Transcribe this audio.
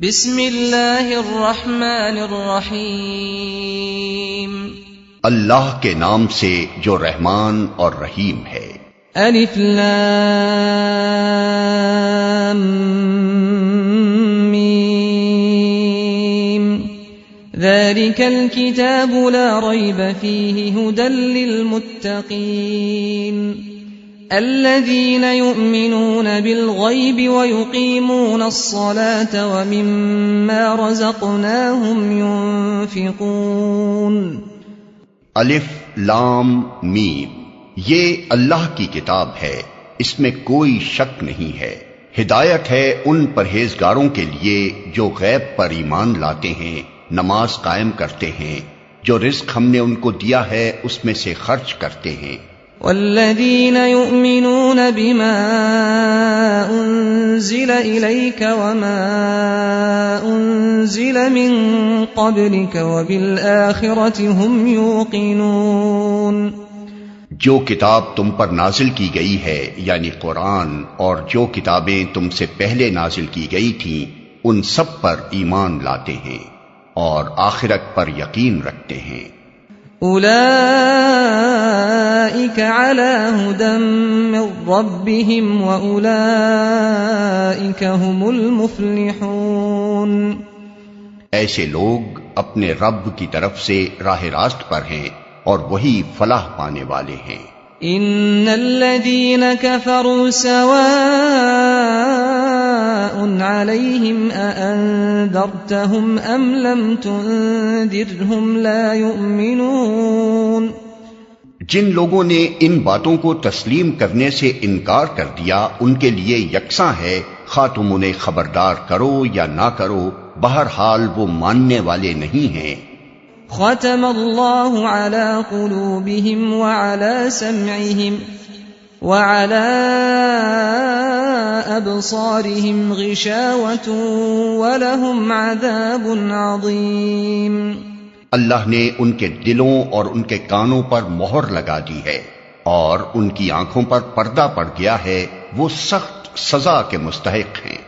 بسم اللہ الرحمن الرحیم اللہ کے نام سے جو رحمان اور رحیم ہے۔ الف لام میم ذالک الکتاب لا ریب فیہ ھدی للمتقین الذين يؤمنون بالغيب ويقيمون الصلاة ومما رزقناهم ينفقون۔ الف لام میم، یہ اللہ کی کتاب ہے، اس میں کوئی شک نہیں ہے، ہدایت ہے ان پرہیزگاروں کے لیے جو غیب پر ایمان لاتے ہیں، نماز قائم کرتے ہیں، جو رزق ہم نے ان کو دیا ہے اس میں سے خرچ کرتے ہیں۔ والذین یؤمنون بما انزل الیک وما انزل من قبلک وبالآخرۃ هم یوقنون۔ جو کتاب تم پر نازل کی گئی ہے یعنی قرآن، اور جو کتابیں تم سے پہلے نازل کی گئی تھیں ان سب پر ایمان لاتے ہیں اور آخرت پر یقین رکھتے ہیں۔ اولئک علی ھدی من ربہم واولئک ھم المفلحون۔ ایسے لوگ اپنے رب کی طرف سے راہ راست پر ہیں اور وہی فلاح پانے والے ہیں۔ ان الذین کفروا سواء علیہم اانذرتہم ام لم تنذرہم لا یؤمنون۔ جن لوگوں نے ان باتوں کو تسلیم کرنے سے انکار کر دیا ان کے لیے یکساں ہے، خواہ تم انہیں خبردار کرو یا نہ کرو، بہرحال وہ ماننے والے نہیں ہیں۔ ختم اللہ علی قلوبہم وعلی سمعہم وعلی ابصارہم غشاوۃ ولہم عذاب عظیم۔ اللہ نے ان کے دلوں اور ان کے کانوں پر مہر لگا دی ہے اور ان کی آنکھوں پر پردہ پڑ گیا ہے، وہ سخت سزا کے مستحق ہیں۔